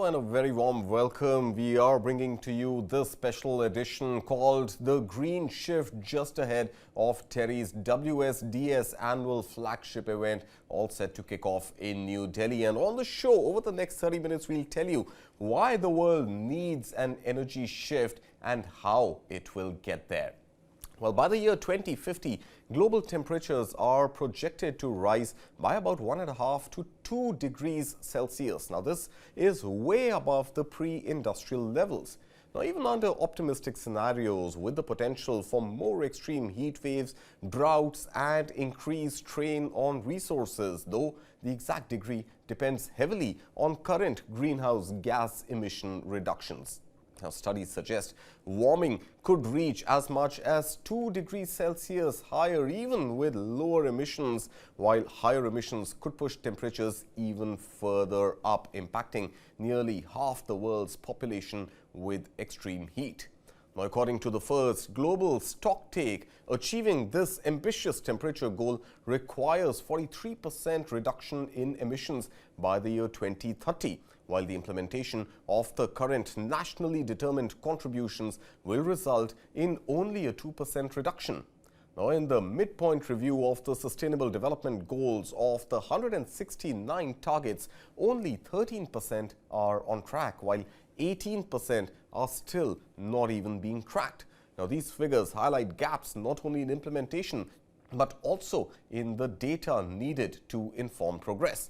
Hello and a very warm welcome. We are bringing to you this special edition called The Green Shift just ahead of Teri's WSDS annual flagship event, all set to kick off in New Delhi. And on the show, over the next 30 minutes, we'll tell you why the world needs an energy shift and how it will get there. Well, by the year 2050, global temperatures are projected to rise by about 1.5 to 2 degrees Celsius. Now, this is way above the pre-industrial levels. Now, even under optimistic scenarios with the potential for more extreme heat waves, droughts and increased strain on resources, though the exact degree depends heavily on current greenhouse gas emission reductions. Now, studies suggest warming could reach as much as 2 degrees Celsius higher even with lower emissions, while higher emissions could push temperatures even further up, impacting nearly half the world's population with extreme heat. Now, according to the first Global Stocktake, achieving this ambitious temperature goal requires 43% reduction in emissions by the year 2030. While the implementation of the current nationally determined contributions will result in only a 2% reduction. Now, in the midpoint review of the Sustainable Development Goals of the 169 targets, only 13% are on track, while 18% are still not even being tracked. Now, these figures highlight gaps not only in implementation, but also in the data needed to inform progress.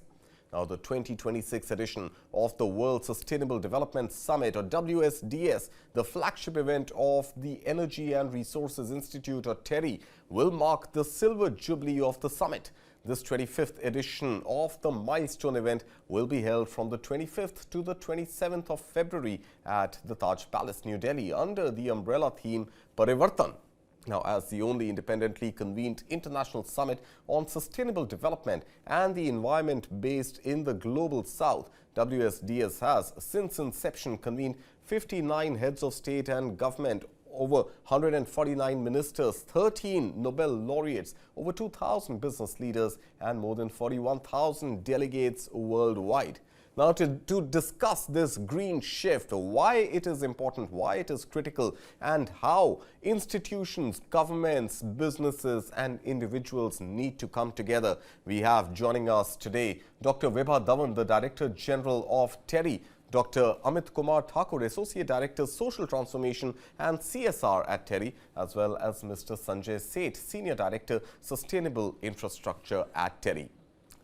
Now, the 2026 edition of the World Sustainable Development Summit, or WSDS, the flagship event of the Energy and Resources Institute, or Teri, will mark the silver jubilee of the summit. This 25th edition of the milestone event will be held from the 25th to the 27th of February at the Taj Palace, New Delhi, under the umbrella theme Parivartan. Now, as the only independently convened international summit on sustainable development and the environment based in the global south, WSDS has since inception convened 59 heads of state and government, over 149 ministers, 13 Nobel laureates, over 2,000 business leaders and more than 41,000 delegates worldwide. Now, to discuss this green shift, why it is important, why it is critical, and how institutions, governments, businesses and individuals need to come together, we have joining us today Dr. Vibha Dhawan, the Director General of Teri, Dr. Amit Kumar Thakur, Associate Director, Social Transformation and CSR at Teri, as well as Mr. Sanjay Seth, Senior Director, Sustainable Infrastructure at Teri.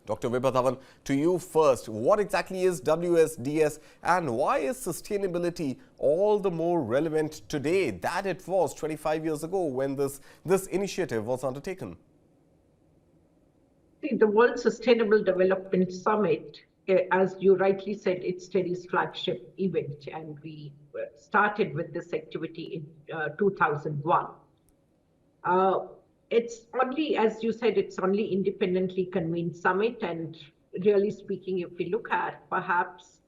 Dr. Vibha Dhawan, to you first, what exactly is WSDS and why is sustainability all the more relevant today than it was 25 years ago when this initiative was undertaken? The World Sustainable Development Summit, as you rightly said, it's Teri's flagship event, and we started with this activity in 2001. It's only, as you said, it's only independently convened summit, and really speaking, if we look at, perhaps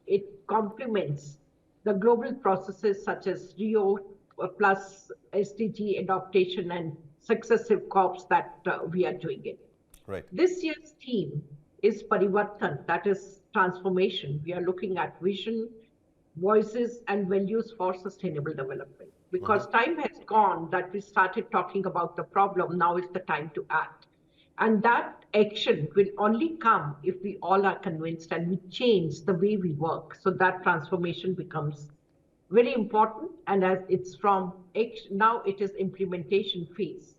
it complements the global processes such as Rio plus SDG adaptation and successive COPs that we are doing it. Right. This year's theme is Parivartan, that is transformation. We are looking at vision, voices and values for sustainable development. Because time has gone that we started talking about the problem, now is the time to act. And that action will only come if we all are convinced and we change the way we work. So that transformation becomes very important, and as it's from action, now it is implementation phase.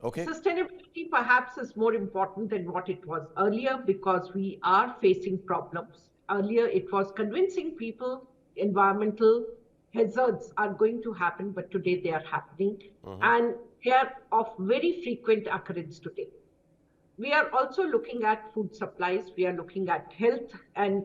Okay. Sustainability perhaps is more important than what it was earlier because we are facing problems. Earlier it was convincing people environmental hazards are going to happen, but today they are happening and they are of very frequent occurrence today. We are also looking at food supplies, we are looking at health and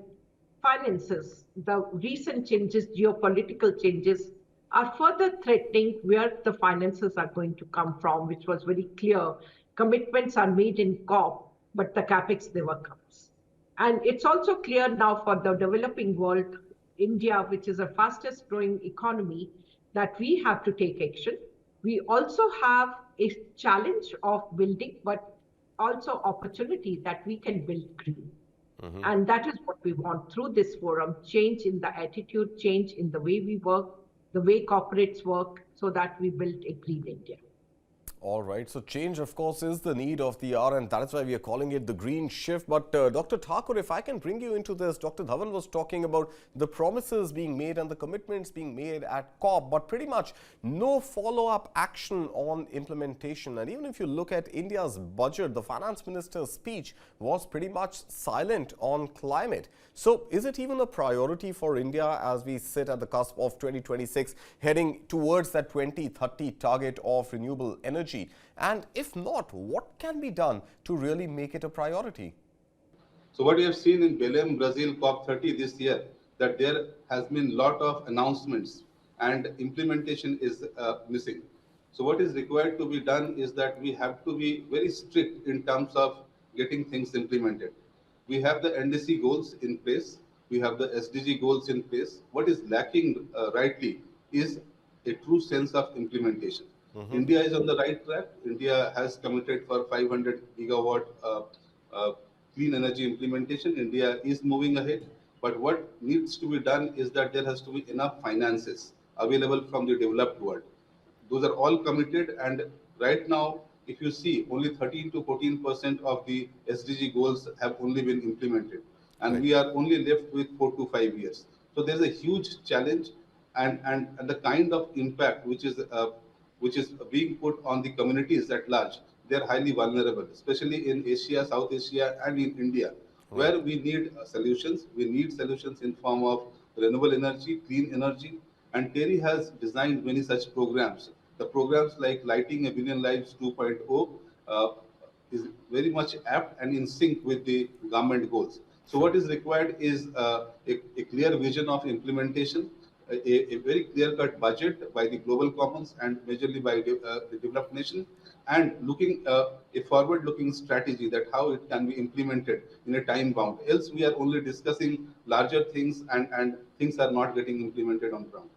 finances. The recent changes, geopolitical changes, are further threatening where the finances are going to come from, which was very clear. Commitments are made in COP, but the capex never comes. And it's also clear now for the developing world, India, which is the fastest growing economy, that we have to take action. We also have a challenge of building, but also opportunity that we can build green. And that is what we want through this forum, change in the attitude, change in the way we work, the way corporates work, so that we build a green India. All right. So change, of course, is the need of the hour, and that is why we are calling it the green shift. But Dr. Thakur, if I can bring you into this, Dr. Dhawan was talking about the promises being made and the commitments being made at COP, but pretty much no follow-up action on implementation. And even if you look at India's budget, the finance minister's speech was pretty much silent on climate. So is it even a priority for India as we sit at the cusp of 2026, heading towards that 2030 target of renewable energy? And if not, what can be done to really make it a priority? So what we have seen in Belém, Brazil, COP30 this year, that there has been a lot of announcements and implementation is missing. So what is required to be done is that we have to be very strict in terms of getting things implemented. We have the NDC goals in place. We have the SDG goals in place. What is lacking rightly is a true sense of implementation. India is on the right track. India has committed for 500 gigawatt clean energy implementation. India is moving ahead. But what needs to be done is that there has to be enough finances available from the developed world. Those are all committed, and right now, if you see, only 13 to 14% of the SDG goals have only been implemented, and we are only left with 4 to 5 years. So there's a huge challenge, and the kind of impact which is being put on the communities at large. They're highly vulnerable, especially in Asia, South Asia, and in India, where we need solutions. We need solutions in form of renewable energy, clean energy, and Teri has designed many such programs. The programs like Lighting a Billion Lives 2.0 is very much apt and in sync with the government goals. So what is required is a clear vision of implementation, a very clear-cut budget by the global commons and majorly by the developed nation, and looking a forward-looking strategy that how it can be implemented in a time bound. Else we are only discussing larger things and things are not getting implemented on ground.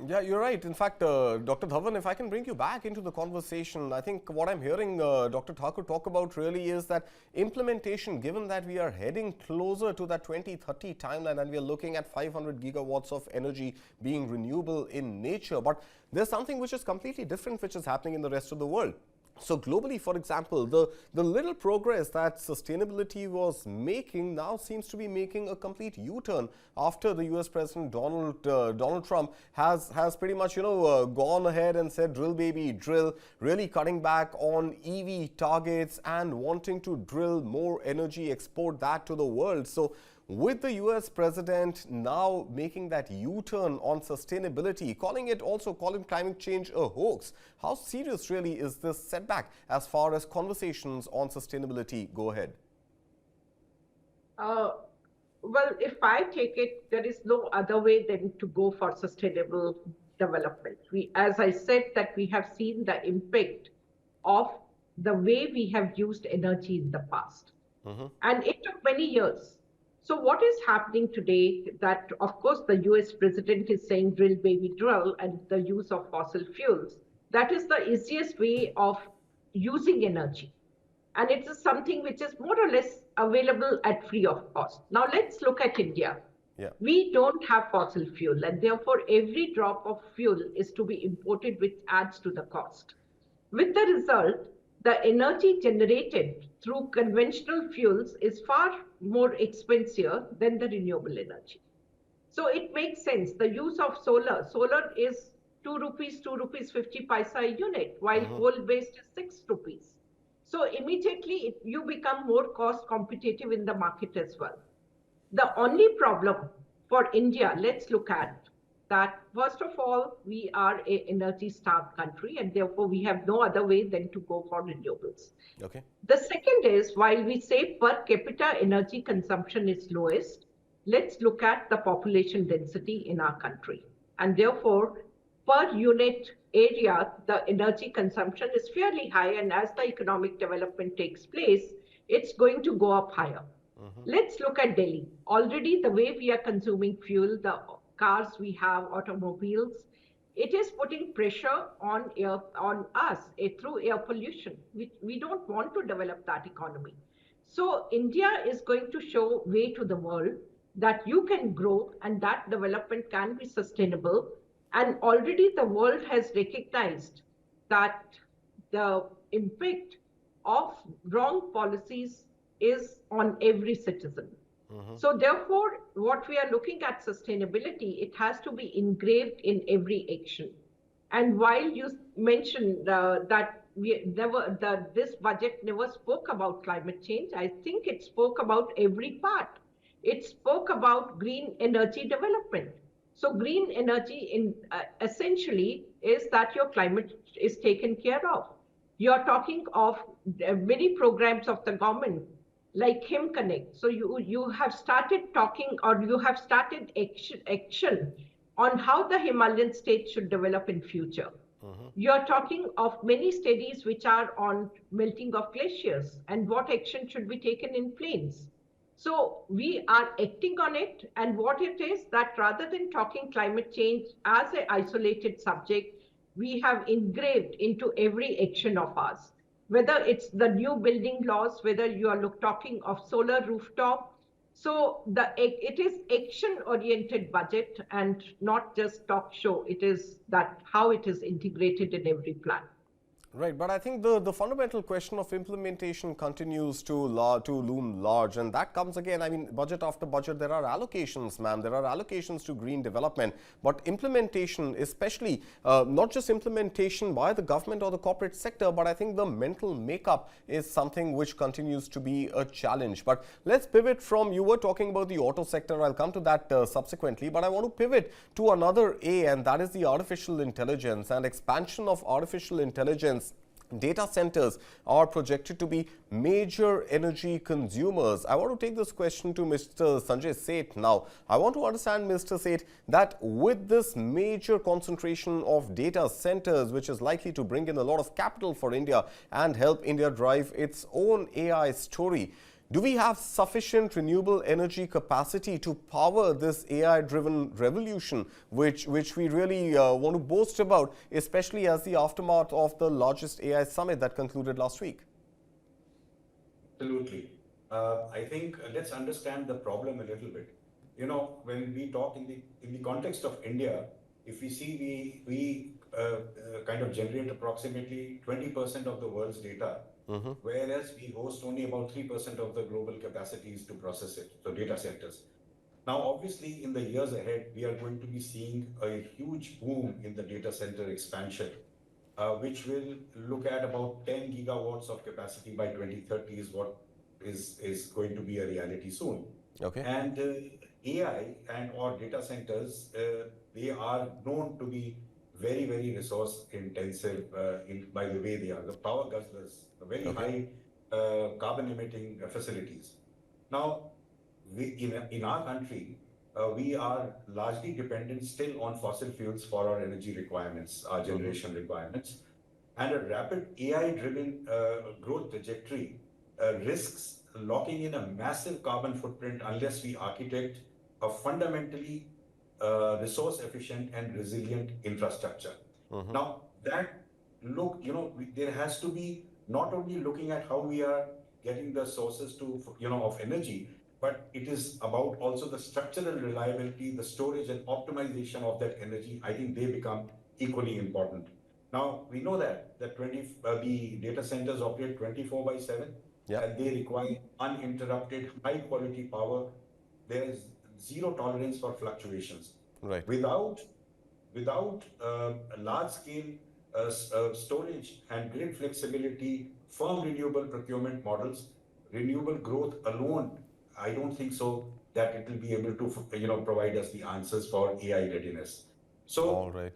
Yeah, you're right. In fact, Dr. Dhawan, if I can bring you back into the conversation, I think what I'm hearing Dr. Thakur talk about really is that implementation, given that we are heading closer to that 2030 timeline and we are looking at 500 gigawatts of energy being renewable in nature, but there's something which is completely different which is happening in the rest of the world. So globally, for example, the little progress that sustainability was making now seems to be making a complete U-turn after the US President Donald Trump has pretty much, gone ahead and said, drill baby, drill, really cutting back on EV targets and wanting to drill more energy, export that to the world. So with the US president now making that U-turn on sustainability, calling climate change a hoax, how serious really is this setback as far as conversations on sustainability go ahead? Well, if I take it, there is no other way than to go for sustainable development. As I said, that we have seen the impact of the way we have used energy in the past. And it took many years. So what is happening today that, of course, the US president is saying drill baby drill and the use of fossil fuels. That is the easiest way of using energy. And it is something which is more or less available at free of cost. Now let's look at India. Yeah. We don't have fossil fuel, and therefore every drop of fuel is to be imported, which adds to the cost. With the result, the energy generated through conventional fuels is far more expensive than the renewable energy. So it makes sense. The use of solar is 2 rupees, 2 rupees 50 paisa a unit, while coal-based is 6 rupees. So immediately you become more cost competitive in the market as well. The only problem for India, let's look at that. First of all, we are an energy-starved country, and therefore we have no other way than to go for renewables. Okay. The second is, while we say per capita energy consumption is lowest, let's look at the population density in our country. And therefore, per unit area, the energy consumption is fairly high, and as the economic development takes place, it's going to go up higher. Let's look at Delhi. Already the way we are consuming fuel, the cars we have, automobiles, it is putting pressure on us through air pollution. We don't want to develop that economy. So India is going to show way to the world that you can grow and that development can be sustainable. And already the world has recognized that the impact of wrong policies is on every citizen. So therefore, what we are looking at sustainability, it has to be engraved in every action. And while you mentioned that this budget never spoke about climate change, I think it spoke about every part. It spoke about green energy development. So green energy essentially is that your climate is taken care of. You're talking of many programs of the government like Him Connect. So you have started talking, or you have started action on how the Himalayan states should develop in future. You're talking of many studies which are on melting of glaciers and what action should be taken in plains. So we are acting on it, and what it is that rather than talking climate change as an isolated subject, we have engraved into every action of ours. Whether it's the new building laws, whether you are talking of solar rooftop. So it is action-oriented budget and not just talk show. It is that how it is integrated in every plan. Right, but I think the fundamental question of implementation continues to loom large, and that comes again, I mean, budget after budget, there are allocations, ma'am, there are allocations to green development, but implementation, especially not just implementation by the government or the corporate sector, but I think the mental makeup is something which continues to be a challenge. But let's pivot from, you were talking about the auto sector, I'll come to that subsequently, but I want to pivot to another A, and that is the artificial intelligence and expansion of artificial intelligence. Data centers are projected to be major energy consumers. I want to take this question to Mr. Sanjay Seth now. I want to understand, Mr. Seth, that with this major concentration of data centers, which is likely to bring in a lot of capital for India and help India drive its own AI story, do we have sufficient renewable energy capacity to power this AI-driven revolution, which we really want to boast about, especially as the aftermath of the largest AI summit that concluded last week? Absolutely. I think let's understand the problem a little bit. You know, when we talk in the context of India, if we see we kind of generate approximately 20% of the world's data. Whereas we host only about 3% of the global capacities to process it, so data centers. Now, obviously, in the years ahead, we are going to be seeing a huge boom in the data center expansion, which will look at about 10 gigawatts of capacity by 2030 is what is going to be a reality soon. Okay. And AI and or data centers, they are known to be very, very resource intensive by the way they are. The power guzzlers, very high carbon emitting facilities. Now, in our country, we are largely dependent still on fossil fuels for our energy requirements, our generation requirements. And a rapid AI-driven growth trajectory risks locking in a massive carbon footprint unless we architect a fundamentally resource efficient and resilient infrastructure. Now that there has to be not only looking at how we are getting the sources of energy, but it is about also the structural reliability, the storage and optimization of that energy. I think they become equally important. Now we know that the data centers operate 24/7, and they require uninterrupted high quality power. There is zero tolerance for fluctuations. Right. Without large-scale storage and grid flexibility, firm renewable procurement models, renewable growth alone, I don't think so that it will be able to provide us the answers for AI readiness. So, all right.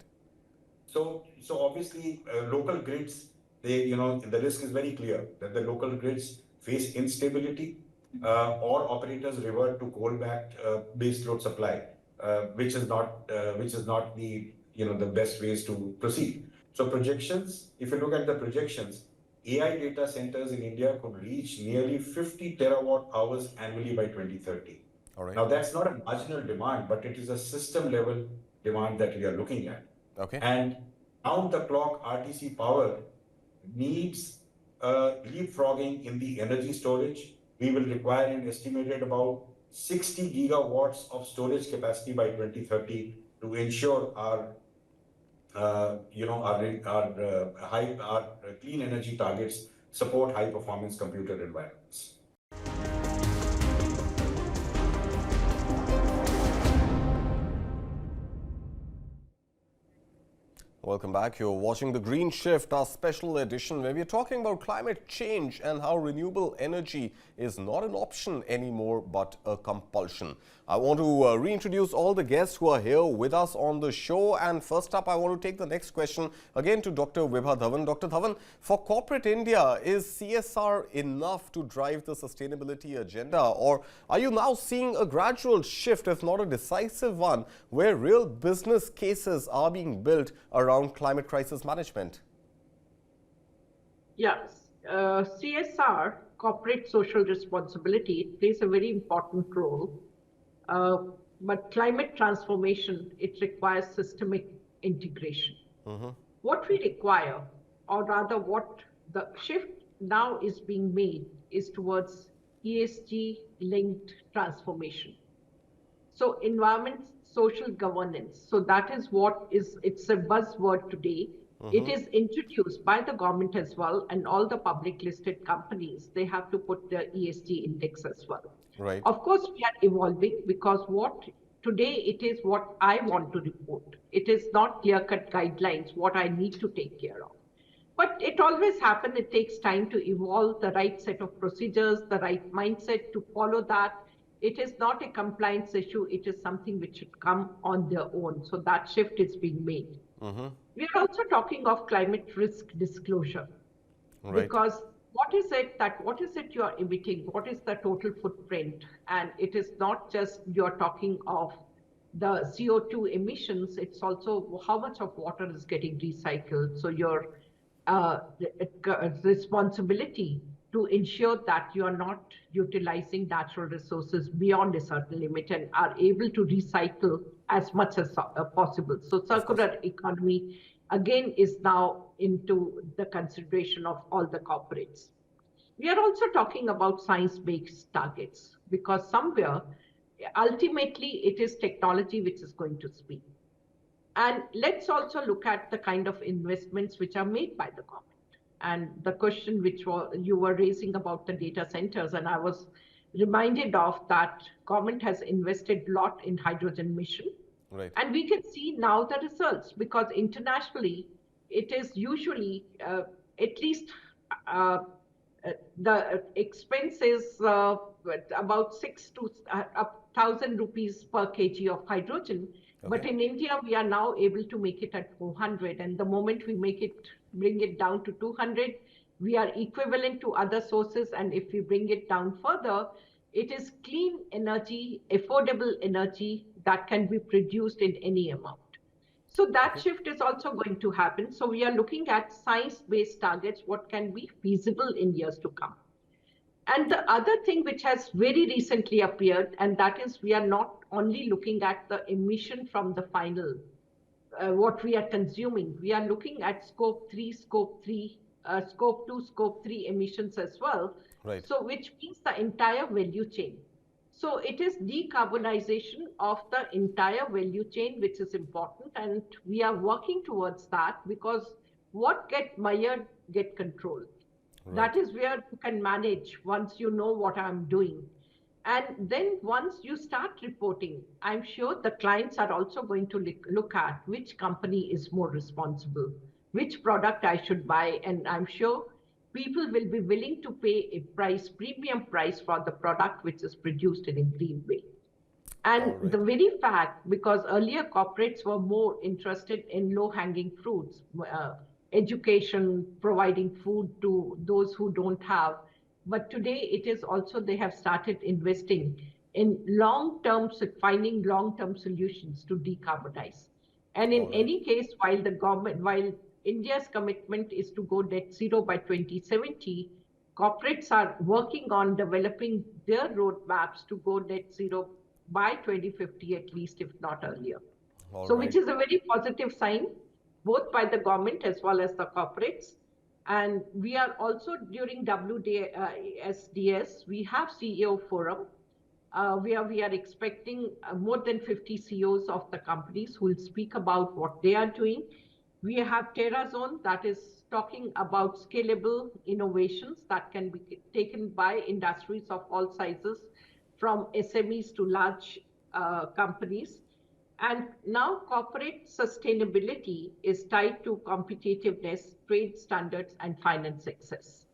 So obviously, local grids, the risk is very clear that the local grids face instability, or operators revert to coal-backed base load supply, which is not the best ways to proceed. So projections, if you look at the projections, AI data centers in India could reach nearly 50 terawatt hours annually by 2030. All right. Now that's not a marginal demand, but it is a system level demand that we are looking at. Okay. And round the clock RTC power needs leapfrogging in the energy storage, we will require an estimated about 60 gigawatts of storage capacity by 2030 to ensure our clean energy targets support high performance computer environments. Welcome back. You're watching The Green Shift, our special edition where we're talking about climate change and how renewable energy is not an option anymore but a compulsion. I want to reintroduce all the guests who are here with us on the show. And first up, I want to take the next question again to Dr. Vibha Dhawan. Dr. Dhawan, for corporate India, is CSR enough to drive the sustainability agenda? Or are you now seeing a gradual shift, if not a decisive one, where real business cases are being built around climate crisis management? Yes, CSR, corporate social responsibility, plays a very important role. But climate transformation, it requires systemic integration. What we require, or rather what the shift now is being made, is towards ESG-linked transformation. So environment, social governance. So that is what is, it's a buzzword today. It is introduced by the government as well, and all the public listed companies, they have to put the ESG index as well. Right. Of course, we are evolving, because what today it is what I want to report. It is not clear-cut guidelines, what I need to take care of. But it always happens, it takes time to evolve the right set of procedures, the right mindset to follow that. It is not a compliance issue, it is something which should come on their own. So that shift is being made. We are also talking of climate risk disclosure. Right. Because what is it you are emitting? What is the total footprint? And it is not just you're talking of the CO2 emissions, it's also how much of water is getting recycled. So your responsibility to ensure that you are not utilizing natural resources beyond a certain limit and are able to recycle as much as possible. So circular economy, again, is now into the consideration of all the corporates. We are also talking about science-based targets, because somewhere, ultimately, it is technology which is going to speak. And let's also look at the kind of investments which are made by the government. And the question which you were raising about the data centers, and I was reminded of that government has invested a lot in hydrogen mission. Right. And we can see now the results, because internationally, it is usually at least the expense is about 6 to 1,000 rupees per kg of hydrogen. Okay. But in India, we are now able to make it at 400. And the moment we bring it down to 200, we are equivalent to other sources. And if we bring it down further, it is clean energy, affordable energy that can be produced in any amount. So that shift is also going to happen. So we are looking at science-based targets, what can be feasible in years to come. And the other thing which has very recently appeared, and that is we are not only looking at the emission from the final, what we are consuming, we are looking at scope 2, scope 3 emissions as well. Right. So which means the entire value chain. So it is decarbonization of the entire value chain, which is important. And we are working towards that, because what get mired, get controlled. Right. That is where you can manage once you know what I'm doing. And then once you start reporting, I'm sure the clients are also going to look at which company is more responsible, which product I should buy. And I'm sure people will be willing to pay a premium price for the product which is produced in a green way. And the very fact, because earlier corporates were more interested in low-hanging fruits, education, providing food to those who don't have. But today it is also, they have started investing in finding long-term solutions to decarbonize. And in any case, while India's commitment is to go net zero by 2070, corporates are working on developing their roadmaps to go net zero by 2050 at least, if not earlier. Which is a very positive sign, both by the government as well as the corporates. And we are also during WSDS, we have CEO forum. We are expecting more than 50 CEOs of the companies who will speak about what they are doing. We have Terra Zone that is talking about scalable innovations that can be taken by industries of all sizes, from SMEs to large companies. And now corporate sustainability is tied to competitiveness, trade standards, and finance success.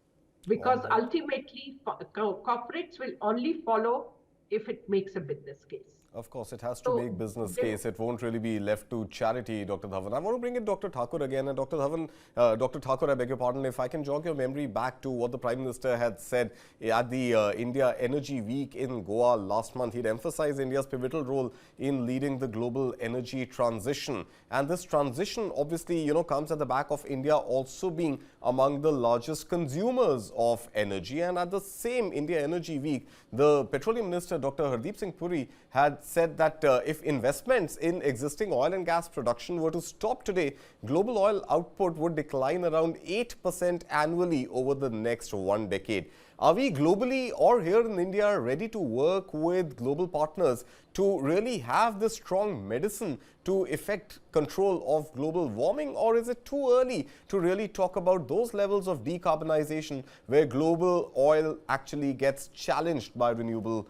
Because ultimately, corporates will only follow if it makes a business case. Of course, it has to make business case. It won't really be left to charity, Dr. Dhawan. I want to bring in Dr. Thakur again. And Dr. Dhawan, Dr. Thakur, I beg your pardon, if I can jog your memory back to what the Prime Minister had said at the India Energy Week in Goa last month. He'd emphasized India's pivotal role in leading the global energy transition. And this transition, obviously, comes at the back of India also being among the largest consumers of energy. And at the same India Energy Week, the Petroleum Minister, Dr. Hardeep Singh Puri, had said that if investments in existing oil and gas production were to stop today, global oil output would decline around 8% annually over the next 1 decade. Are we globally or here in India ready to work with global partners to really have this strong medicine to effect control of global warming, or is it too early to really talk about those levels of decarbonization where global oil actually gets challenged by renewable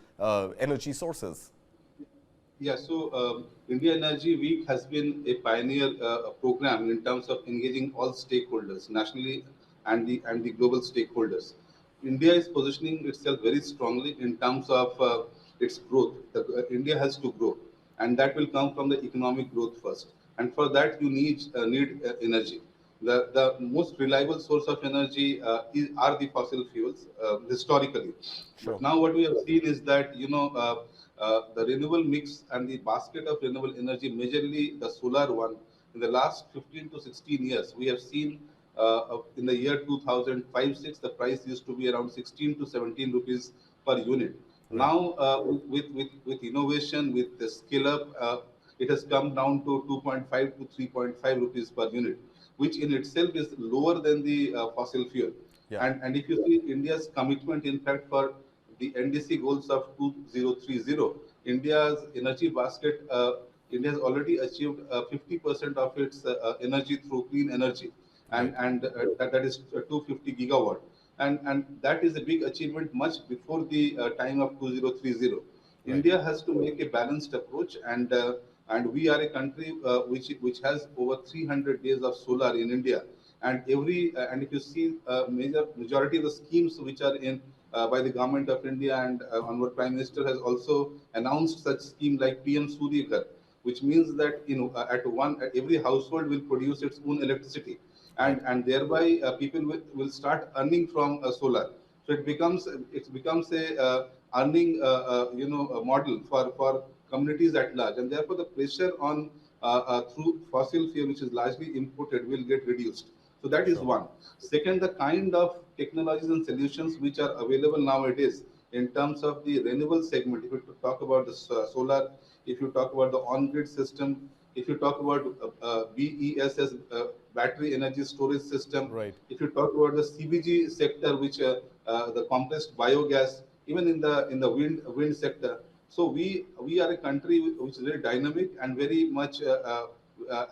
energy sources? Yeah, so India Energy Week has been a pioneer program in terms of engaging all stakeholders nationally and the global stakeholders. India is positioning itself very strongly in terms of its growth. India has to grow, and that will come from the economic growth first. And for that, you need energy. The most reliable source of energy are the fossil fuels historically. Sure. But now what we have seen is that the renewable mix and the basket of renewable energy, majorly the solar one, in the last 15 to 16 years, we have seen in the year 2005-6, the price used to be around 16 to 17 rupees per unit. Right. Now, with innovation, with the scale up, it has come down to 2.5 to 3.5 rupees per unit, which in itself is lower than the fossil fuel. Yeah. And if you see India's commitment, in fact, for the NDC goals of 2030, India's energy basket, India has already achieved 50% of its energy through clean energy, and that is 250 gigawatt. And that is a big achievement much before the time of 2030. Right. India has to make a balanced approach, and we are a country which has over 300 days of solar in India. And and if you see majority of the schemes which are in by the government of India, and our Prime Minister has also announced such scheme like PM Surya Ghar, which means that every household will produce its own electricity, and thereby people will start earning from solar. So it becomes a earning a model for communities at large, and therefore the pressure on through fossil fuel, which is largely imported, will get reduced. So that is one. Second, the kind of technologies and solutions which are available nowadays in terms of the renewable segment. If you talk about the solar, if you talk about the on-grid system, if you talk about BESS, battery energy storage system, right. If you talk about the CBG sector, which the compressed biogas, even in the wind sector. So we are a country which is very dynamic and very much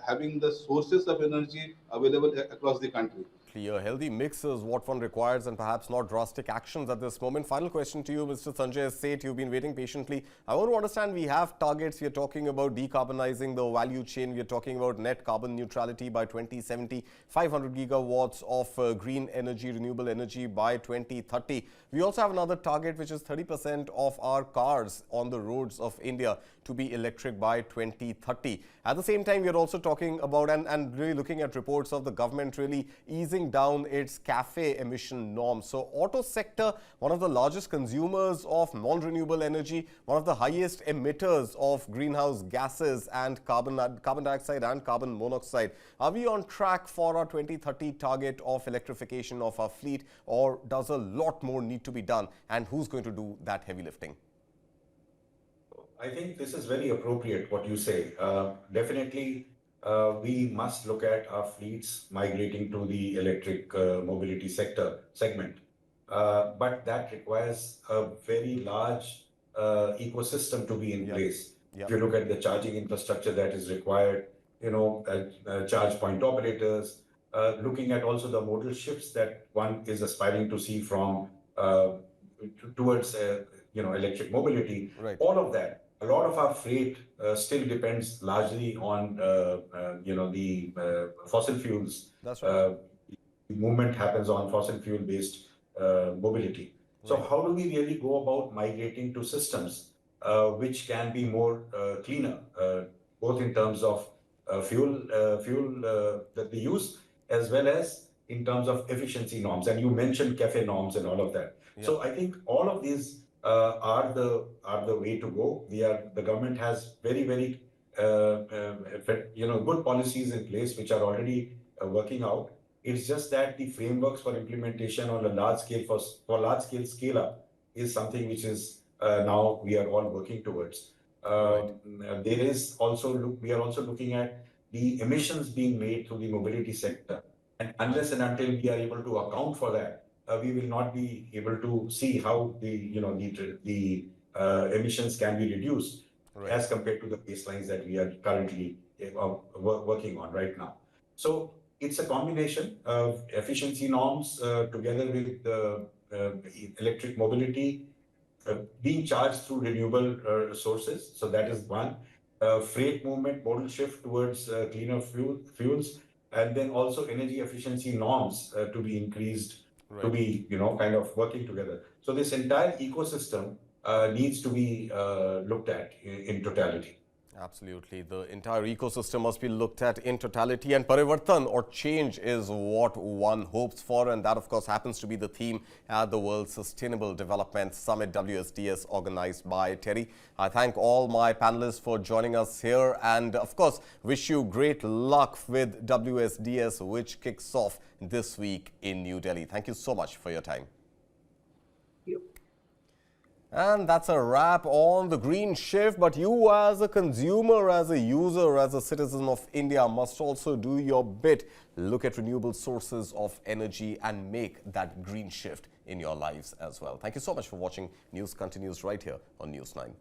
having the sources of energy available across the country. A healthy mix is what one requires, and perhaps not drastic actions at this moment. Final question to you, Mr. Sanjay Seth. You've been waiting patiently. I want to understand, we have targets. We are talking about decarbonizing the value chain. We are talking about net carbon neutrality by 2070, 500 gigawatts of green energy, renewable energy by 2030. We also have another target, which is 30% of our cars on the roads of India to be electric by 2030. At the same time, we are also talking about and really looking at reports of the government really easing down its CAFE emission norms. So auto sector, one of the largest consumers of non-renewable energy, one of the highest emitters of greenhouse gases and carbon dioxide and carbon monoxide. Are we on track for our 2030 target of electrification of our fleet, or does a lot more need to be done, and who's going to do that heavy lifting? I think this is very appropriate what you say. Definitely, we must look at our fleets migrating to the electric mobility segment. But that requires a very large ecosystem to be in place. If you look at the charging infrastructure that is required, charge point operators, looking at also the modal shifts that one is aspiring to see from towards electric mobility. All of that, a lot of our freight still depends largely on the fossil fuels. That's right. Movement happens on fossil fuel based mobility. So how do we really go about migrating to systems which can be more cleaner, both in terms of fuel that they use, as well as in terms of efficiency norms? And you mentioned CAFE norms and all of that. So I think all of these are the way to go. The government has very good policies in place which are already working out. It's just that the frameworks for implementation on a large scale for large scale scale up is something which is now we are all working towards. There is also we are also looking at the emissions being made through the mobility sector, and unless and until we are able to account for that, we will not be able to see how the emissions can be reduced as compared to the baselines that we are currently working on right now. So it's a combination of efficiency norms together with electric mobility being charged through renewable sources. So that is one. Freight movement, modal shift towards cleaner fuels, and then also energy efficiency norms to be increased, to be kind of working together. So this entire ecosystem needs to be looked at in totality. Absolutely. The entire ecosystem must be looked at in totality, and Parivartan or change is what one hopes for, and that of course happens to be the theme at the World Sustainable Development Summit WSDS organized by Teri. I thank all my panelists for joining us here, and of course wish you great luck with WSDS, which kicks off this week in New Delhi. Thank you so much for your time. And that's a wrap on the green shift. But you as a consumer, as a user, as a citizen of India must also do your bit. Look at renewable sources of energy and make that green shift in your lives as well. Thank you so much for watching. News continues right here on News 9.